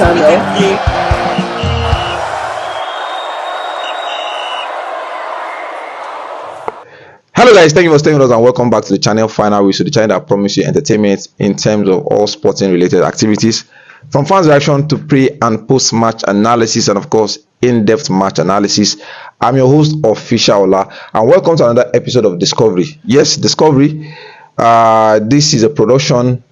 channel. Hello guys, thank you for staying with us and welcome back to the channel Final Whistle, the channel that promises you entertainment in terms of all sporting related activities, from fans reaction to pre and post match analysis, and of course in-depth match analysis. I'm your host Official Ola, and welcome to another episode of Discovery. Yes, Discovery. This is a production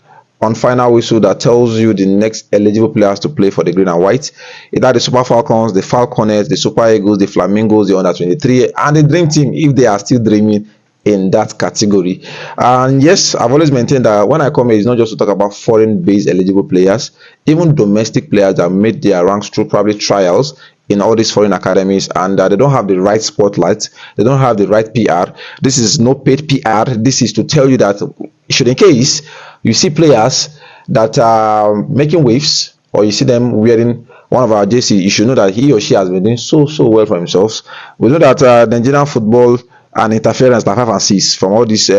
on Final Whistle that tells you the next eligible players to play for the green and white. It are the Super Falcons, the Falconets, the Super Eagles, the Flamingos, the Under 23, and the Dream Team if they are still dreaming in that category. And yes, I've always maintained that when I come here, it's not just to talk about foreign-based eligible players, even domestic players that made their ranks through probably trials in all these foreign academies, and they don't have the right spotlight, they don't have the right PR. This is no paid PR. This is to tell you that should in case you see players that are making waves, or you see them wearing one of our JC, you should know that he or she has been doing so well for himself. We know that Nigerian football and interference like 5 and 6 from all these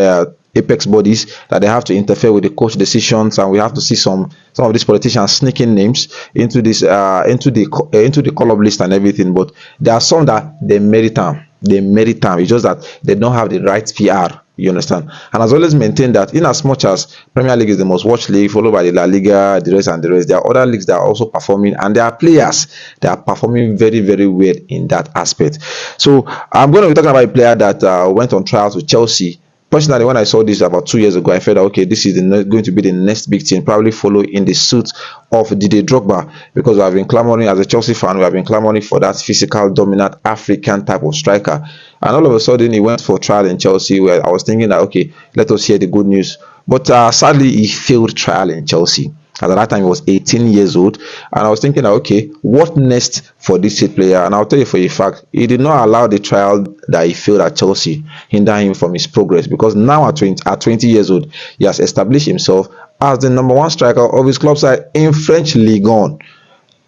apex bodies, that they have to interfere with the coach decisions, and we have to see some of these politicians sneaking names into this into the call-up list and everything. But there are some that they merit time. It's just that they don't have the right PR. You understand? And as always maintained that in as much as Premier League is the most watched league, followed by the La Liga, the rest, there are other leagues that are also performing, and there are players that are performing very well in that aspect. So I'm going to be talking about a player that went on trials with Chelsea. Personally, when I saw this about 2 years ago, I felt that, okay, this is going to be the next big thing, probably follow in the suit of Didier Drogba, because we have been clamoring, as a Chelsea fan, we have been clamoring for that physical, dominant African type of striker. And all of a sudden, he went for trial in Chelsea, where I was thinking that, okay, let us hear the good news. But sadly, he failed trial in Chelsea. At that time, he was 18 years old, and I was thinking, okay, what next for this player? And I'll tell you for a fact, he did not allow the trial that he failed at Chelsea hinder him from his progress, because now at 20 years old, he has established himself as the #1 striker of his club side in French Ligue 1.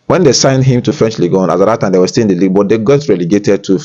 When they signed him to French Ligue 1, at that time they were still in the league, but they got relegated to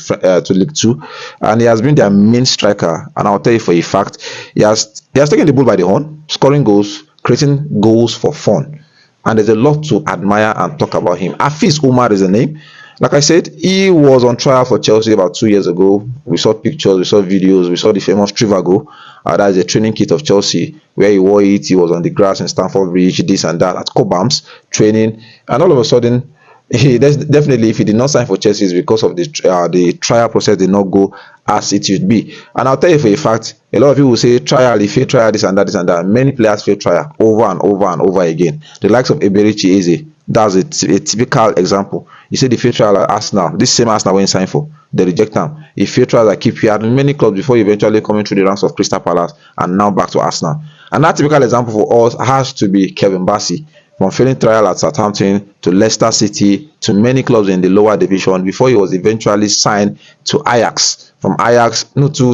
Ligue 2, and he has been their main striker. And I'll tell you for a fact, he has taken the bull by the horn, scoring goals, creating goals for fun, and there's a lot to admire and talk about him. Hafiz Umar is the name. Like I said, he was on trial for Chelsea about 2 years ago. We saw pictures, we saw videos, we saw the famous Trivago. That is a training kit of Chelsea, where he wore it. He was on the grass in Stamford Bridge, this and that, at Cobhams training, and all of a sudden, definitely, if he did not sign for Chelsea, it's because of the trial process did not go as it should be. And I'll tell you for a fact, a lot of people will say trial, if you trial this and that. Many players fail trial over and over again. The likes of Eberichi Eze, that's a typical example. You see the fail trial at Arsenal, this same Arsenal when he signed for, they reject him. He failed trials that keep you out in many clubs before eventually coming through the ranks of Crystal Palace and now back to Arsenal. And that typical example for us has to be Kevin Bassey, from failing trial at Southampton to Leicester City to many clubs in the lower division before he was eventually signed to Ajax. From Rangers to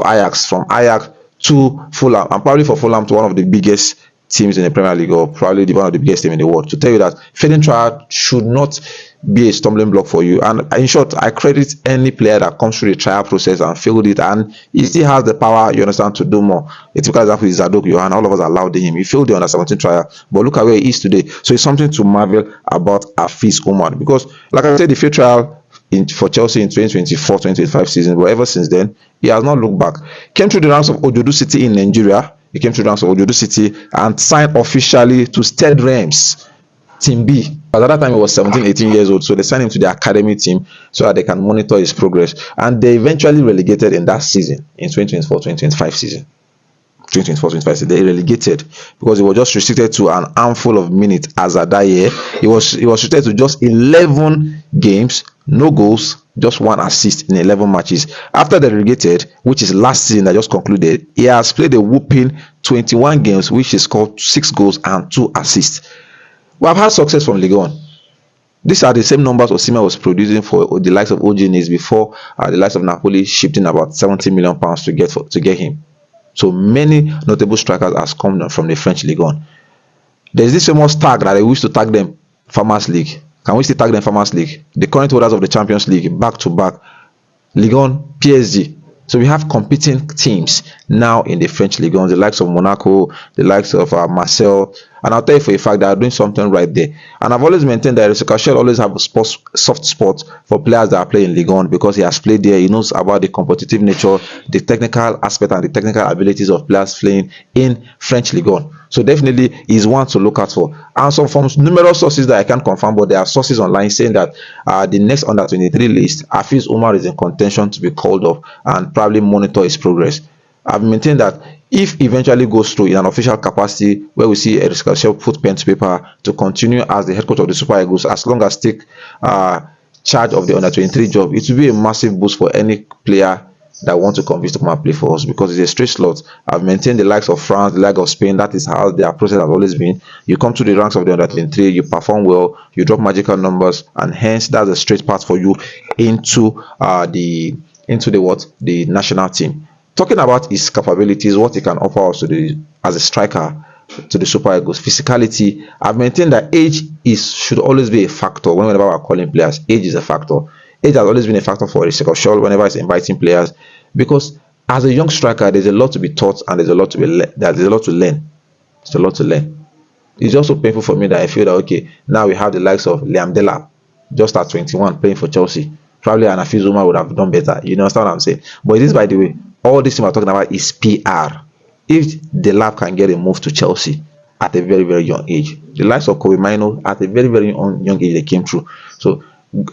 Ajax, from Ajax to Fulham, and probably for Fulham to one of the biggest teams in the Premier League, or probably one of the biggest teams in the world. To tell you that failing trial should not be a stumbling block for you. And in short, I credit any player that comes through the trial process and failed it, and he still has the power, you understand, to do more. It's because example is Zadok Johan. All of us allowed him. He failed the under 17 trial, but look at where he is today. So it's something to marvel about Hafiz Umar, because like I said, the failed trial for Chelsea in 2024-2025 season, but ever since then, he has not looked back. Came through the ranks of Ojodu City in Nigeria. He came through the ranks of Ojodu City and signed officially to Stade Reims, Team B. At that time, he was 17-18 years old, so they signed him to the academy team so that they can monitor his progress. And they eventually relegated in that season, in 2024-2025 season. 2024-2025 season, they relegated because he was just restricted to an handful of minutes as at that year. He was restricted to just 11 games, no goals, just 1 assist in 11 matches. After they relegated, which is last season that just concluded, he has played a whooping 21 games, which is scored 6 goals and 2 assists. We have had success from Ligue 1. These are the same numbers Osimhen was producing for the likes of OGNs before the likes of Napoli shipped in about £70 million to get him. So many notable strikers has come from the French Ligue 1. There's this famous tag that they used to tag them, Farmers League. Can we still tag them Farmers League? The current holders of the Champions League, back to back, Ligue 1, PSG. So we have competing teams now in the French Ligue 1, the likes of Monaco, the likes of Marseille, And I'll tell you for a fact that I'm doing something right there. And I've always maintained that Erika always have a soft spot for players that are playing Ligue 1 because he has played there. He knows about the competitive nature, the technical aspect, and the technical abilities of players playing in French Ligue 1. So definitely he's one to look out for. And some from numerous sources that I can't confirm, but there are sources online saying that the next under 23 list, Hafiz Umar is in contention to be called up and probably monitor his progress. I've maintained that if eventually goes through in an official capacity where we see Erika put pen to paper to continue as the head coach of the Super Eagles, as long as take charge of the under 23 job, it will be a massive boost for any player that want to convince to come and play for us, because it's a straight slot. I've maintained the likes of France, the likes of Spain. That is how their process has always been. You come to the ranks of the under 23, you perform well, you drop magical numbers, and hence that's a straight path for you into the national team. Talking about his capabilities, what he can offer us as a striker to the Super Eagles, physicality, I've maintained that age should always be a factor whenever we're calling players. Age is a factor. Age has always been a factor for Statistical whenever he's inviting players, because as a young striker, there's a lot to be taught and there's a lot to learn. There's a lot to learn. It's also painful for me that I feel that okay, now we have the likes of Liam Delap, just at 21, playing for Chelsea. Probably an Hafiz Umar would have done better. You understand what I'm saying? But this, by the way, all this thing we're talking about is PR. If Delap can get a move to Chelsea at a very, very young age, the likes of Kobe Mino at a very, very young age, they came through. So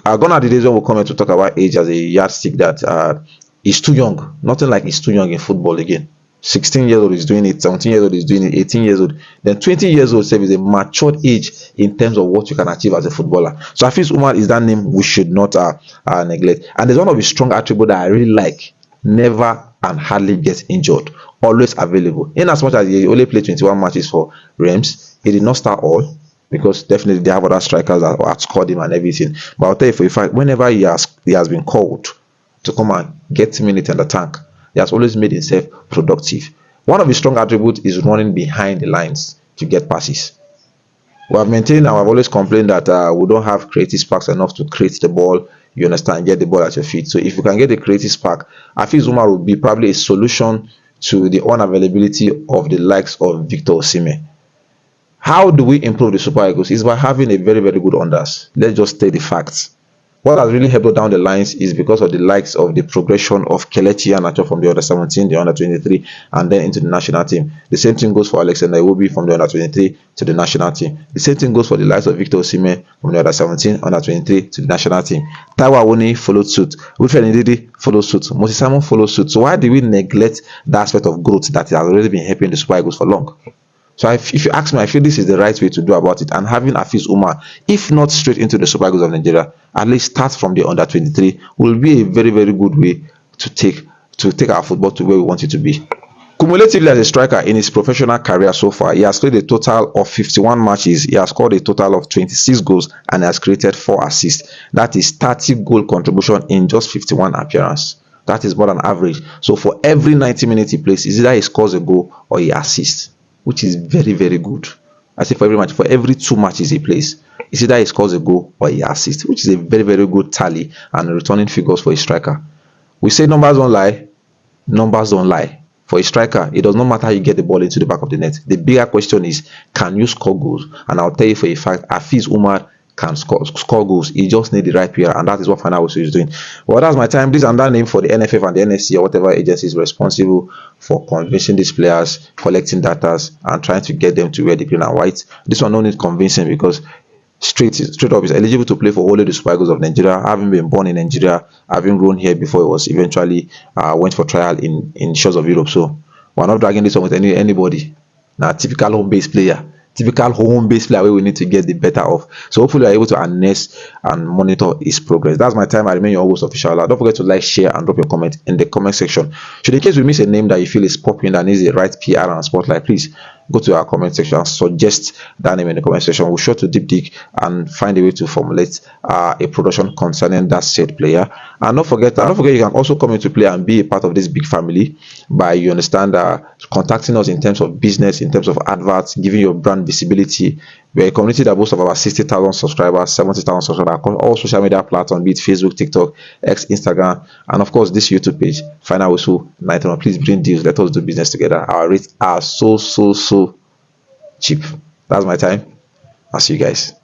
gone are the days when we'll come in to talk about age as a yardstick that is too young. Nothing like it's too young in football again. 16 years old is doing it, 17 years old is doing it, 18 years old. Then 20 years old is a matured age in terms of what you can achieve as a footballer. So Hafiz Umar is that name we should not neglect. And there's one of his strong attributes that I really like. Never and hardly gets injured. Always available. In as much as he only played 21 matches for Reims, he did not start all, because definitely they have other strikers that have scored him and everything. But I'll tell you for a fact, whenever he has been called to come and get minutes in the tank, he has always made himself productive. One of his strong attributes is running behind the lines to get passes. We have maintained and I've always complained that we don't have creative sparks enough to create the ball, you understand, get the ball at your feet. So if you can get the creative spark, Hafiz Umar will be probably a solution to the unavailability of the likes of Victor Osimhen. How do we improve the Super Eagles? Is by having a very, very good unders. Let's just state the facts. What has really helped us down the lines is because of the likes of the progression of Kelechi and Nacho from the under 17, the under 23, and then into the national team. The same thing goes for Alexander Iwobi from the under 23 to the national team. The same thing goes for the likes of Victor Osimhen from the under 17, under 23 to the national team. Taiwo Awoniyi followed suit. Wilfred Ndidi followed suit. Moses Simon followed suit. So why do we neglect that aspect of growth that has already been helping the Super Eagles for long? So if you ask me, I feel this is the right way to do about it. And having Hafiz Umar, if not straight into the Super Eagles of Nigeria, at least start from the under 23, will be a very, very good way to take our football to where we want it to be. Cumulatively as a striker in his professional career so far, he has played a total of 51 matches. He has scored a total of 26 goals and has created 4 assists. That is 30 goal contribution in just 51 appearances. That is more than average. So for every 90 minutes he plays, is either he scores a goal or he assists, which is very, very good. I say for every match, for every 2 matches he plays, it's either he scores a goal or he assists, which is a very, very good tally and returning figures for a striker. We say numbers don't lie. Numbers don't lie. For a striker, it does not matter how you get the ball into the back of the net. The bigger question is, can you score goals? And I'll tell you for a fact, Hafiz Umar can score goals. He just needs the right player, and that is what Final Whistle is doing. Well, that's my time. Please, and that name for the NFF and the NSC or whatever agency is responsible for convincing these players, collecting data, and trying to get them to wear the green and white. This one no need convincing, because straight up is eligible to play for only the Super Eagles of Nigeria, having been born in Nigeria, having grown here before it was eventually went for trial in shores of Europe. So we're not dragging this one with anybody. Now, typical home-based player where we need to get the better of. So hopefully we are able to harness and monitor his progress. That's my time. I remain your host official. Don't forget to like, share, and drop your comment in the comment section. Should in case we miss a name that you feel is popping that needs the right PR and spotlight, please go to our comment section and suggest that name in the comment section. We'll sure to deep dig and find a way to formulate a production concerning that said player. And don't forget you can also come into play and be a part of this big family by, you understand, contacting us in terms of business, in terms of adverts, giving your brand visibility. We're a community that boasts of about 60,000 subscribers, 70,000 subscribers across all social media platforms, be it Facebook, TikTok, X, Instagram, and of course this YouTube page, Final Whistle 91. Please bring deals. Let us do business together. Our rates are so cheap. That's my time. I'll see you guys.